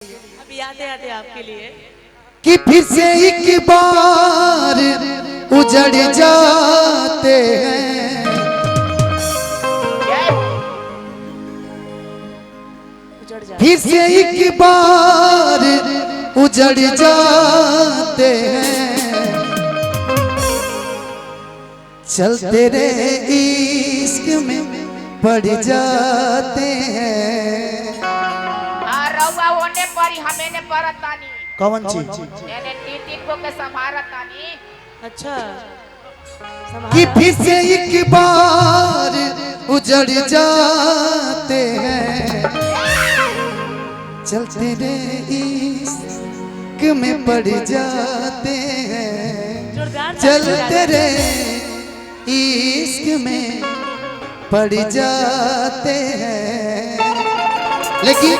अभी आते आते आपके लिए कि फिर से एक बार उजड़ जाते हैं, उजड़ जाते फिर से एक बार उजड़ जाते हैं, चलते रहे इश्क में पड़ जाते हैं। हमें ने परतानी कौन चीज मैंने तीन को के संभारतानी। अच्छा कि फिर से एक बार उजड़ जाते हैं, चलते रहे इश्क में पड़ जाते हैं, चलते रहे इश्क में पड़ जाते हैं। लेकिन